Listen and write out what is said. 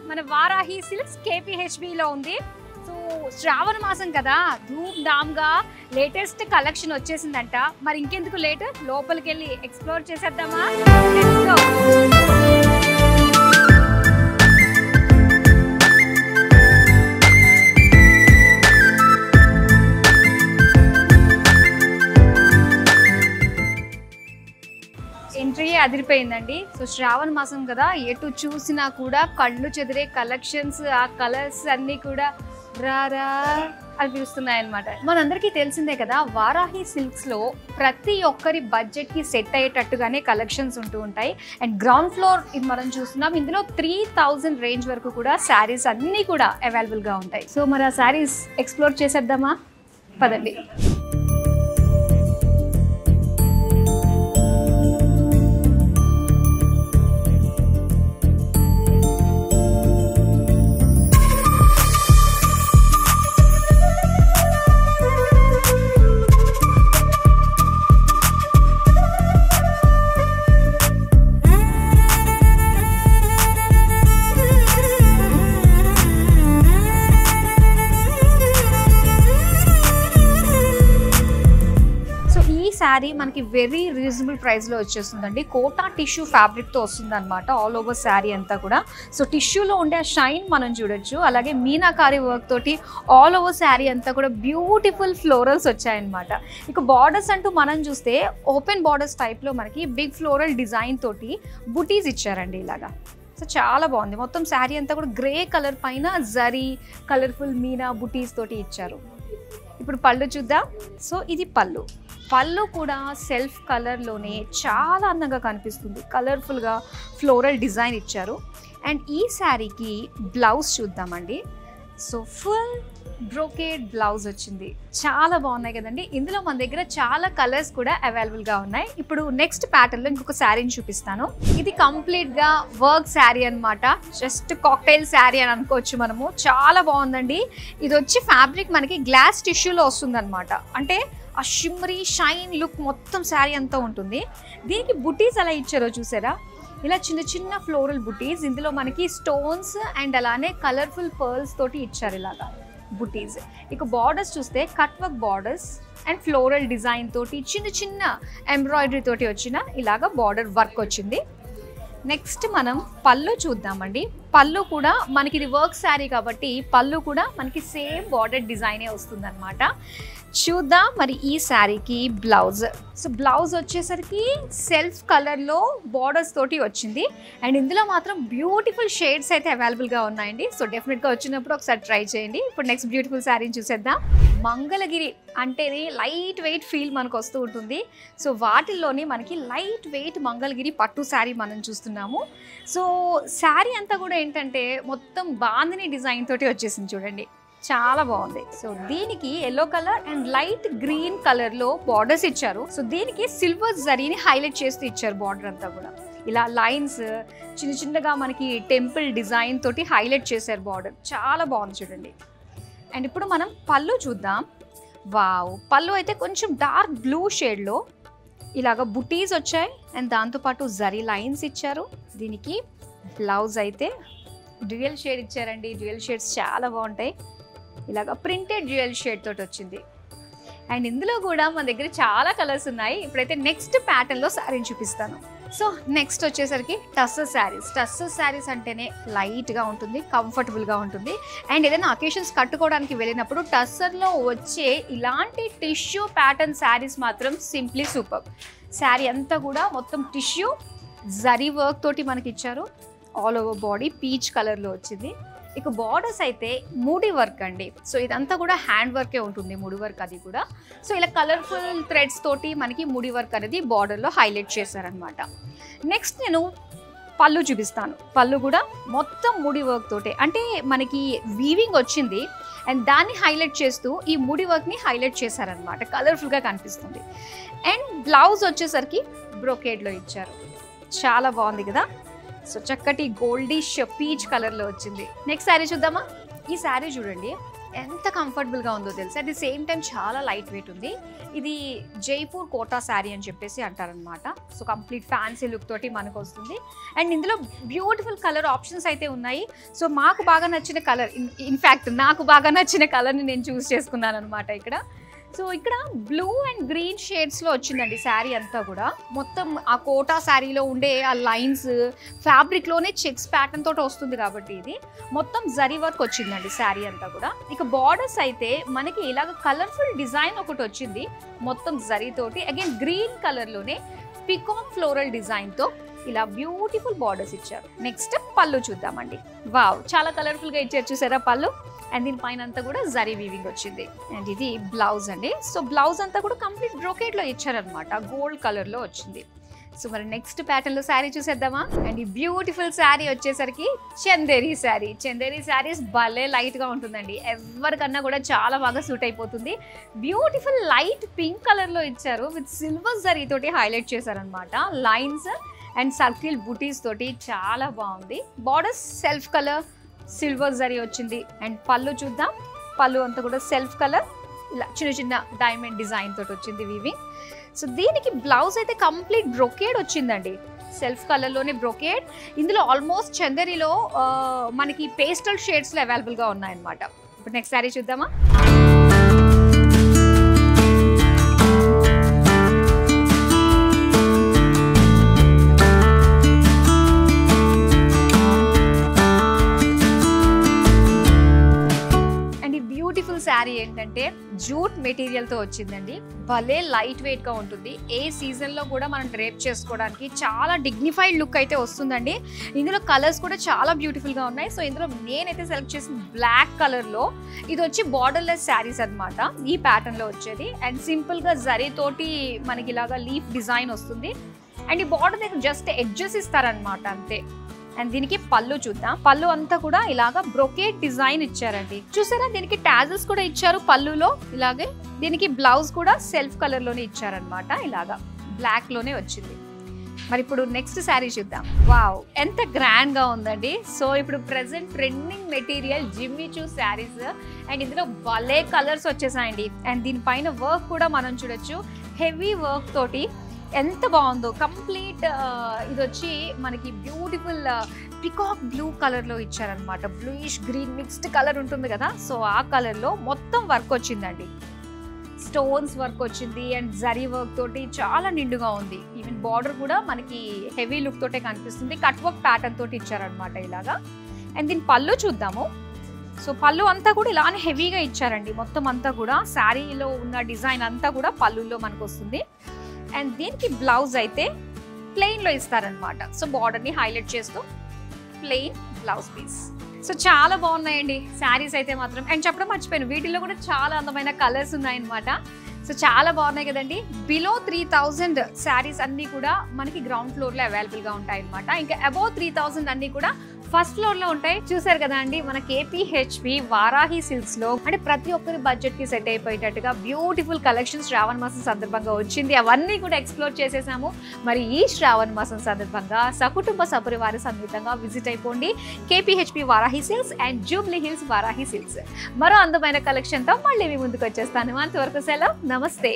మన Varahi silks KPHB లో ఉంది. సో శ్రావణ మాసం కదా, ధూమ్ ధామ్ గా లేటెస్ట్ కలెక్షన్ వచ్చేసిందంట. మరి ఇంకెందుకు లేట్, లోపలికి వెళ్ళి ఎక్స్ప్లోర్ చేసేద్దామా? Let's go. ఎంట్రీ అదిరిపోయిందండి. సో శ్రావణ మాసం కదా, ఎటు చూసినా కూడా కళ్ళు చెదిరే కలెక్షన్స్, ఆ కలర్స్ అన్నీ కూడా రారా అనిపిస్తున్నాయి అనమాట. మనందరికీ తెలిసిందే కదా, వారాహి సిల్క్స్లో ప్రతి ఒక్కరి బడ్జెట్కి సెట్ అయ్యేటట్టుగానే కలెక్షన్స్ ఉంటూ ఉంటాయి. అండ్ గ్రౌండ్ ఫ్లోర్ ఇది మనం చూస్తున్నాం. ఇందులో 3000 రేంజ్ వరకు కూడా శారీస్ అన్నీ కూడా అవైలబుల్గా ఉంటాయి. సో మరి ఆ శారీస్ ఎక్స్ప్లోర్ చేసేద్దామా? పదండి. శారీ మనకి వెరీ రీజనబుల్ ప్రైస్లో వచ్చేస్తుందండి. కోటా టిష్యూ ఫ్యాబ్రిక్తో వస్తుంది అనమాట ఆల్ ఓవర్ శారీ అంతా కూడా. సో టిష్యూలో ఉండే షైన్ మనం చూడొచ్చు. అలాగే మీనాకారి వర్క్ తోటి ఆల్ ఓవర్ శారీ అంతా కూడా బ్యూటిఫుల్ ఫ్లోరల్స్ వచ్చాయన్నమాట. ఇక బార్డర్స్ అంటూ మనం చూస్తే ఓపెన్ బార్డర్స్ టైప్లో మనకి బిగ్ ఫ్లోరల్ డిజైన్ తోటి బుటీస్ ఇచ్చారండి ఇలాగా. సో చాలా బాగుంది. మొత్తం శారీ అంతా కూడా గ్రే కలర్ పైన జరీ కలర్ఫుల్ మీనా బుటీస్ తోటి ఇచ్చారు. ఇప్పుడు పళ్ళు చూద్దాం. సో ఇది పళ్ళు. పళ్ళు కూడా సెల్ఫ్ కలర్లోనే చాలా అందంగా కనిపిస్తుంది. కలర్ఫుల్గా ఫ్లోరల్ డిజైన్ ఇచ్చారు. అండ్ ఈ శారీకి బ్లౌజ్ చూద్దామండి. సో ఫుల్ బ్రోకేడ్ బ్లౌజ్ వచ్చింది. చాలా బాగున్నాయి కదండి. ఇందులో మన దగ్గర చాలా కలర్స్ కూడా అవైలబుల్గా ఉన్నాయి. ఇప్పుడు నెక్స్ట్ ప్యాటర్న్లో ఇంకొక శారీని చూపిస్తాను. ఇది కంప్లీట్గా వర్క్ శారీ అనమాట. జస్ట్ కాక్టైల్ శారీ అని అనుకోవచ్చు మనము. చాలా బాగుందండి. ఇది వచ్చి ఫ్యాబ్రిక్ మనకి గ్లాస్ టిష్యూలో వస్తుంది అనమాట. అంటే ఆ షిమ్మరీ షైన్ లుక్ మొత్తం శారీ అంతా ఉంటుంది. దీనికి బుటీస్ ఎలా ఇచ్చారో చూసారా? ఇలా చిన్న చిన్న ఫ్లోరల్ బుటీస్. ఇందులో మనకి స్టోన్స్ అండ్ అలానే కలర్ఫుల్ పర్ల్స్ తోటి ఇచ్చారు ఇలాగా బుటీస్. ఇక బార్డర్స్ చూస్తే cut work borders and floral design తోటి చిన్న చిన్న ఎంబ్రాయిడరీ తోటి వచ్చిన ఇలాగా బార్డర్ వర్క్ వచ్చింది. నెక్స్ట్ మనం పళ్ళు చూద్దామండి. పళ్ళు కూడా మనకి ఇది వర్క్ శారీ కాబట్టి పళ్ళు కూడా మనకి సేమ్ బార్డర్ డిజైనే వస్తుంది అనమాట. చూద్దాం మరి ఈ శారీకి బ్లౌజ్. సో బ్లౌజ్ వచ్చేసరికి సెల్ఫ్ కలర్లో బార్డర్స్ తోటి వచ్చింది. అండ్ ఇందులో మాత్రం బ్యూటిఫుల్ షేడ్స్ అయితే అవైలబుల్గా ఉన్నాయండి. సో డెఫినెట్గా వచ్చినప్పుడు ఒకసారి ట్రై చేయండి. ఇప్పుడు నెక్స్ట్ బ్యూటిఫుల్ శారీని చూసేద్దాం. మంగళగిరి అంటేనే లైట్ వెయిట్ ఫీల్ మనకు వస్తూ ఉంటుంది. సో వాటిల్లోనే మనకి లైట్ వెయిట్ మంగళగిరి పట్టు శారీ మనం చూస్తున్నాము. సో శారీ అంతా కూడా ఏంటంటే మొత్తం బాందిని డిజైన్ తోటి వచ్చేసింది చూడండి. చాలా బాగుంది. సో దీనికి yellow colour and light green colour లో బార్డర్స్ ఇచ్చారు. సో దీనికి సిల్వర్ జరీని హైలైట్ చేస్తూ ఇచ్చారు. బార్డర్ అంతా కూడా ఇలా లైన్స్ చిన్న చిన్నగా మనకి టెంపుల్ డిజైన్ తోటి హైలైట్ చేశారు బార్డర్. చాలా బాగుంది చూడండి. అండ్ ఇప్పుడు మనం పళ్ళు చూద్దాం. వావ్, పళ్ళు అయితే కొంచెం డార్క్ బ్లూ షేడ్లో ఇలాగ బుటీస్ వచ్చాయి. అండ్ దాంతోపాటు జరీ లైన్స్ ఇచ్చారు. దీనికి బ్లౌజ్ అయితే డ్యూయల్ షేడ్ ఇచ్చారండి. డ్యూయల్ షేడ్స్ చాలా బాగుంటాయి. ఇలాగ ప్రింటెడ్ డ్యూయల్ షేడ్ తోటి వచ్చింది. అండ్ ఇందులో కూడా మన దగ్గర చాలా కలర్స్ ఉన్నాయి. ఇప్పుడైతే నెక్స్ట్ ప్యాటర్న్లో శారీని చూపిస్తాను. సో నెక్స్ట్ వచ్చేసరికి టస్సర్ శారీస్. టస్సర్ శారీస్ అంటేనే లైట్గా ఉంటుంది, కంఫర్టబుల్గా ఉంటుంది. అండ్ ఏదైనా అకేషన్స్ కట్టుకోవడానికి వెళ్ళినప్పుడు టస్సర్లో వచ్చే ఇలాంటి టిష్యూ ప్యాటర్న్ శారీస్ మాత్రం సింప్లీ సూపర్. శారీ అంతా కూడా మొత్తం టిష్యూ జరీ వర్క్ తోటి మనకి ఇచ్చారు. ఆల్ ఓవర్ బాడీ పీచ్ కలర్లో వచ్చింది. ఇక బార్డర్స్ అయితే మూడి వర్క్ అండి. సో ఇదంతా కూడా హ్యాండ్ వర్కే ఉంటుంది, ముడి వర్క్ అది కూడా. సో ఇలా కలర్ఫుల్ థ్రెడ్స్ తోటి మనకి ముడి వర్క్ అనేది బార్డర్లో హైలైట్ చేశారనమాట. నెక్స్ట్ నేను పళ్ళు చూపిస్తాను. పళ్ళు కూడా మొత్తం ముడి వర్క్ తోటే, అంటే మనకి వీవింగ్ వచ్చింది అండ్ దాన్ని హైలైట్ చేస్తూ ఈ ముడి వర్క్ని హైలైట్ చేశారనమాట. కలర్ఫుల్గా కనిపిస్తుంది. అండ్ బ్లౌజ్ వచ్చేసరికి బ్రోకేడ్లో ఇచ్చారు. చాలా బాగుంది కదా. సో చక్కటి గోల్డిష్ పీచ్ కలర్లో వచ్చింది. నెక్స్ట్ శారీ చూద్దామా? ఈ శారీ చూడండి, ఎంత కంఫర్టబుల్గా ఉందో తెలుసు. అట్ ది సేమ్ టైం చాలా లైట్ వెయిట్ ఉంది. ఇది జైపూర్ కోటా శారీ అని చెప్పేసి అంటారనమాట. సో కంప్లీట్ ఫ్యాన్సీ లుక్ తోటి మనకు వస్తుంది. అండ్ ఇందులో బ్యూటిఫుల్ కలర్ ఆప్షన్స్ అయితే ఉన్నాయి. సో మాకు బాగా నచ్చిన కలర్, ఇన్ఫ్యాక్ట్ నాకు బాగా నచ్చిన కలర్ని నేను చూస్ చేసుకున్నాను అనమాట ఇక్కడ. సో ఇక్కడ బ్లూ అండ్ గ్రీన్ షేడ్స్లో వచ్చిందండి శారీ అంతా కూడా. మొత్తం ఆ కోటా శారీలో ఉండే ఆ లైన్స్ ఫ్యాబ్రిక్లోనే చెక్స్ ప్యాటర్న్ తోటి వస్తుంది కాబట్టి ఇది మొత్తం జరీ వర్క్ వచ్చిందండి శారీ అంతా కూడా. ఇక బార్డర్స్ అయితే మనకి ఇలాగ కలర్ఫుల్ డిజైన్ ఒకటి వచ్చింది మొత్తం జరీతోటి. అగైన్ గ్రీన్ కలర్లోనే పికాక్ ఫ్లోరల్ డిజైన్తో ఇలా బ్యూటిఫుల్ బార్డర్స్ ఇచ్చారు. నెక్స్ట్ పళ్ళు చూద్దామండి. వావ్, చాలా కలర్ఫుల్గా ఇచ్చారు చూసారా పళ్ళు. అండ్ దీనిపైన అంతా కూడా జరీ వీవింగ్ వచ్చింది. అండ్ ఇది బ్లౌజ్ అండి. సో బ్లౌజ్ అంతా కూడా కంప్లీట్ బ్రోకేడ్లో ఇచ్చారనమాట, గోల్డ్ కలర్లో వచ్చింది. సో మరి నెక్స్ట్ ప్యాటర్న్లో శారీ చూసేద్దామా. అండ్ ఈ బ్యూటిఫుల్ శారీ వచ్చేసరికి చందేరి శారీ. చందేరి శారీస్ భలే లైట్గా ఉంటుందండి, ఎవరికన్నా కూడా చాలా బాగా సూట్ అయిపోతుంది. బ్యూటిఫుల్ లైట్ పింక్ కలర్లో ఇచ్చారు, విత్ సిల్వర్ జరీ తోటి హైలైట్ చేశారనమాట. లైన్స్ అండ్ సర్కిల్ బుటీస్ తోటి చాలా బాగుంది. Borders self colour, silver zari వచ్చింది. అండ్ పళ్ళు చూద్దాం. పళ్ళు అంతా కూడా సెల్ఫ్ కలర్, ఇలా చిన్న చిన్న డైమండ్ డిజైన్ తోటి వచ్చింది వీవింగ్. సో దీనికి బ్లౌజ్ అయితే కంప్లీట్ బ్రొకేడ్ వచ్చిందండి, సెల్ఫ్ కలర్లోనే బ్రొకేడ్. ఇందులో ఆల్మోస్ట్ చందేరిలో మనకి పేస్టల్ షేడ్స్లో అవైలబుల్గా ఉన్నాయన్నమాట. ఇప్పుడు నెక్స్ట్ శారీ చూద్దామా. శారీ ఏంటంటే జూట్ మెటీరియల్తో వచ్చిందండి. భలే లైట్ వెయిట్గా ఉంటుంది. ఏ సీజన్లో కూడా మనం డ్రేప్ చేసుకోవడానికి చాలా డిగ్నిఫైడ్ లుక్ అయితే వస్తుందండి. ఇందులో కలర్స్ కూడా చాలా బ్యూటిఫుల్గా ఉన్నాయి. సో ఇందులో నేనైతే సెలెక్ట్ చేసిన బ్లాక్ కలర్లో, ఇది వచ్చి బార్డర్లెస్ శారీస్ అనమాట, ఈ ప్యాటర్న్లో వచ్చేది. అండ్ సింపుల్గా జరీతోటి మనకి ఇలాగా లీఫ్ డిజైన్ వస్తుంది. అండ్ ఈ బార్డర్ దగ్గర జస్ట్ ఎడ్జెస్ ఇస్తారనమాట అంతే. అండ్ దీనికి పళ్ళు చూద్దాం. పళ్ళు అంతా కూడా ఇలాగా బ్రొకేట్ డిజైన్ ఇచ్చారండి. చూసారా, దీనికి టాజల్స్ కూడా ఇచ్చారు పళ్ళులో ఇలాగే. దీనికి బ్లౌజ్ కూడా సెల్ఫ్ కలర్ లోనే ఇచ్చారనమాట, ఇలాగా బ్లాక్ లోనే వచ్చింది. మరి ఇప్పుడు నెక్స్ట్ శారీ చూద్దాం. వావ్, ఎంత గ్రాండ్ గా ఉందండి. సో ఇప్పుడు present trending material Jimmy Choo saris. And ఇందులో భలే కలర్స్ వచ్చేసాయండి. అండ్ దీనిపైన వర్క్ కూడా మనం చూడొచ్చు, హెవీ వర్క్ తోటి ఎంత బాగుందో. కంప్లీట్ ఇది వచ్చి మనకి బ్యూటిఫుల్ పికాక్ బ్లూ కలర్లో ఇచ్చారనమాట. బ్లూయిష్ గ్రీన్ మిక్స్డ్ కలర్ ఉంటుంది కదా, సో ఆ కలర్లో మొత్తం వర్క్ వచ్చిందండి. స్టోన్స్ వర్క్ వచ్చింది అండ్ జరీ వర్క్ తోటి చాలా నిండుగా ఉంది. ఈవెన్ బార్డర్ కూడా మనకి హెవీ లుక్ తోటే కనిపిస్తుంది. కట్ వర్క్ ప్యాటర్న్ తోటి ఇచ్చారనమాట ఇలాగా. అండ్ దీని పళ్ళు చూద్దాము. సో పళ్ళు అంతా కూడా ఇలానే హెవీగా ఇచ్చారండి. మొత్తం అంతా కూడా శారీలో ఉన్న డిజైన్ అంతా కూడా పళ్ళుల్లో మనకు వస్తుంది. అండ్ దీనికి బ్లౌజ్ అయితే ప్లెయిన్లో ఇస్తారనమాట. సో బార్డర్ని హైలైట్ చేస్తూ ప్లెయిన్ బ్లౌజ్ పీస్. సో చాలా బాగున్నాయండి శారీస్ అయితే మాత్రం. అండ్ చెప్పడం మర్చిపోయాను, వీటిల్లో కూడా చాలా అందమైన కలర్స్ ఉన్నాయన్నమాట. సో చాలా బాగున్నాయి కదండి. బిలో 3000 శారీస్ అన్నీ కూడా మనకి గ్రౌండ్ ఫ్లోర్లో అవైలబుల్గా ఉంటాయి అనమాట. ఇంకా అబౌవ్ 3000 అన్నీ కూడా ఫస్ట్ ఫ్లోర్లో ఉంటాయి. చూసారు కదా అండి, మన KPHP వారాహి సిల్క్స్లో అంటే ప్రతి ఒక్కరి బడ్జెట్కి సెట్ అయిపోయేటట్టుగా బ్యూటిఫుల్ కలెక్షన్ శ్రావణ మాసం సందర్భంగా వచ్చింది. అవన్నీ కూడా ఎక్స్ప్లోర్ చేసేసాము. మరి ఈ శ్రావణ మాసం సందర్భంగా సకుటుంబ సపరివార సమేతంగా విజిట్ అయిపోండి KPHP Varahi silks and Jubilee hills Varahi silks. మరో అందమైన కలెక్షన్తో మళ్ళీ మీ ముందుకు వచ్చేస్తాను. అంతవరకు సెలవు, నమస్తే.